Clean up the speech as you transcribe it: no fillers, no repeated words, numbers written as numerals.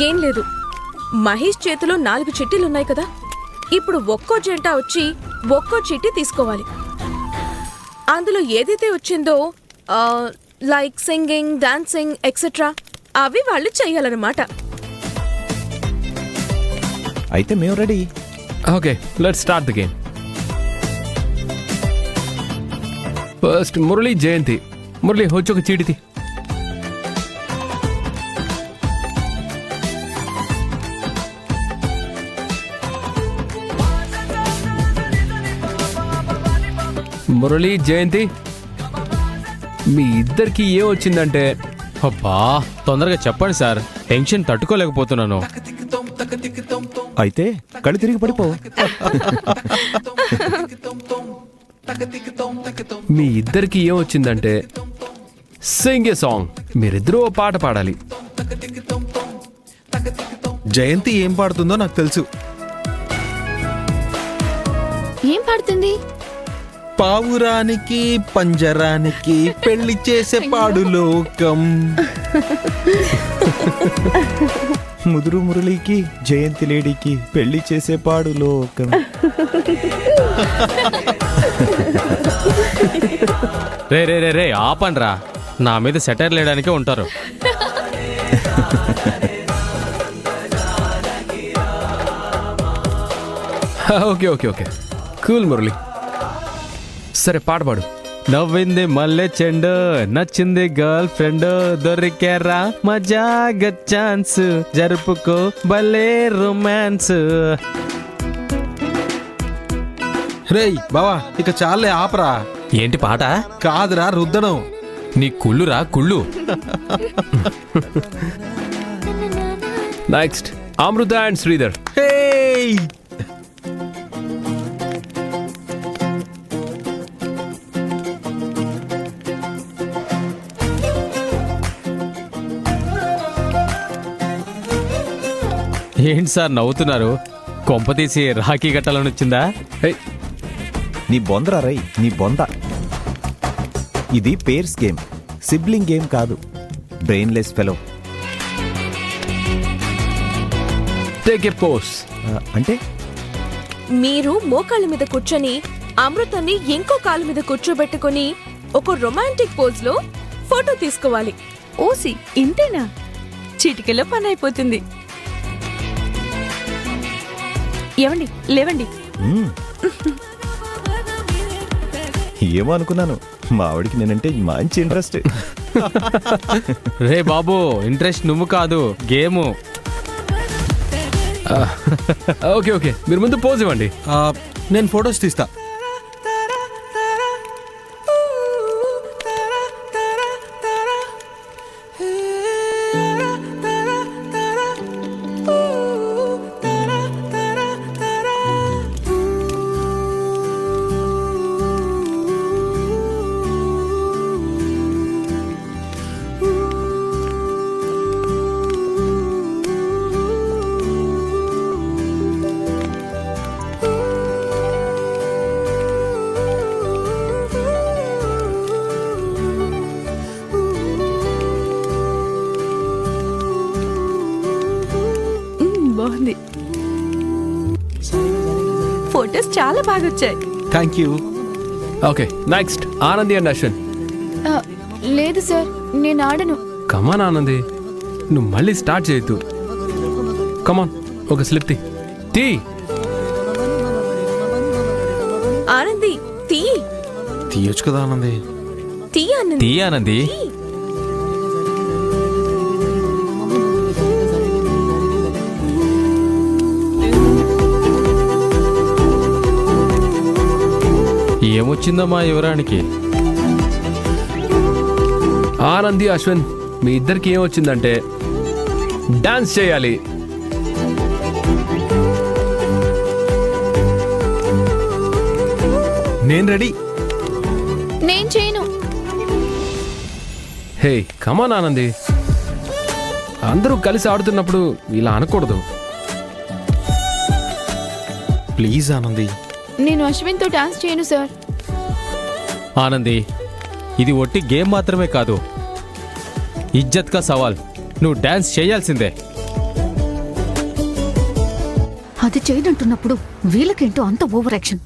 ఏం లేదు, మహేష్ చేతిలో 4 చిట్టీలున్నాయి కదా. ఇప్పుడు ఒక్కో జంట వచ్చి ఒక్కో చిట్టి తీసుకోవాలి. అందులో ఏదైతే వచ్చిందో లైక్ సింగింగ్, డాన్సింగ్ ఎక్సెట్రా అవి వాళ్ళు చెయ్యాలన్నమాట. అయితే మేము ready. Okay, let's start the game. First Murali, Jayanthi. Murali వచ్చి ఒక చీటిది. మురళి, జయంతి, మీ ఇద్దరికి ఏం వచ్చిందంటే, అబ్బా తొందరగా చెప్పండి సార్, టెన్షన్ తట్టుకోలేకపోతున్నాను. అయితే కళ్ళు తిరిగి పడిపో. మీ ఇద్దరికి ఏం వచ్చిందంటే సింగ్ ఏ సాంగ్. మీరిద్దరూ ఓ పాట పాడాలి. జయంతి ఏం పాడుతుందో నాకు తెలుసు. ఏం పాడుతుంది? పావురానికి పంజరానికి పెళ్లి చేసే పాడు లోకం. ముదురు మురళికి జయంతి లేడీకి పెళ్లి చేసే పాడు లోకం. రే రే రే రే ఆపండ్రా, నా మీద సెటైర్ లేడానికే ఉంటారు. Okay okay okay, cool Murali. సరే పాట పాడు. నవ్వింది మల్లె చెండు, నచ్చింది గర్ల్ ఫ్రెండ్, దొరికారా మజాగ ఛాన్స్, జరుపుకో భలే రొమాన్స్. రేయ్ బావా, ఇక చాలే ఆపరా. ఏంటి పాట? కాదురా, రుద్దడం. నీ కుళ్ళురా కుళ్ళు. Next Amrita and Sridhar. Hey ఏంటి సార్ నవ్వుతున్నారు? కొంపతీసి రాఖీ కట్టాలని వచ్చిందా? నీ బొందరా రై, నీ బొంద. ఇది పేర్స్ గేమ్, సిబ్లింగ్ గేమ్ కాదు. Brainless fellow. టేక్ ఏ పోస్. అంటే మీరు మోకాళ్ళ మీద కూర్చొని అమృతాన్ని ఇంకో కాలు మీద కూర్చోబెట్టుకుని ఒక రొమాంటిక్ పోజ్ లో ఫోటో తీసుకోవాలి. ఓసి ఇంతేనా? చిటికెలో పని అయిపోతుంది. ఏవండి లేవండి. ఏమో అనుకున్నాను, మా ఆవిడికి నేనంటే మంచి ఇంట్రెస్ట్. రే బాబు, ఇంట్రెస్ట్ నువ్వు కాదు, గేము. ఓకే ఓకే, మీరు ముందు పోజ్ ఇవ్వండి. నేను ఫొటోస్ తీస్తా. బాగుంది. ఫొటోస్ చాలా బాగా వచ్చాయి. Thank you. Okay next Anandi and Ashwin. లేదు సార్, నేను ఆడను. కమాన్ ఆనంది, నువ్వు మళ్ళీ స్టార్ట్ చేయొద్దు. కమాన్, ఒక స్లిప్ తీ. ఆనంది తీ. తీయొచ్చు కదా ఆనంది. తీ ఆనంది. తీ ఆనంది. ఏమొచ్చిందమ్మా యువరానికి? ఆనంది, అశ్విన్, మీ ఇద్దరికి ఏం వచ్చిందంటే డాన్స్ చేయాలి. నేను రెడీ. నేను చేయను. హే కమాన్ ఆనంది, అందరూ కలిసి ఆడుతున్నప్పుడు ఇలా అనకూడదు. ప్లీజ్ ఆనంది. నేను అశ్విన్తో డాన్స్ చేయను సార్. ఆనంది, ఇది ఒట్టి గేమ్ మాత్రమే కాదు, ఇజ్జత్ కా సవాల్. నువ్వు డాన్స్ చేయాల్సిందే. అది చేయనంటున్నప్పుడు వీళ్ళకేంటో అంత ఓవర్ యాక్షన్.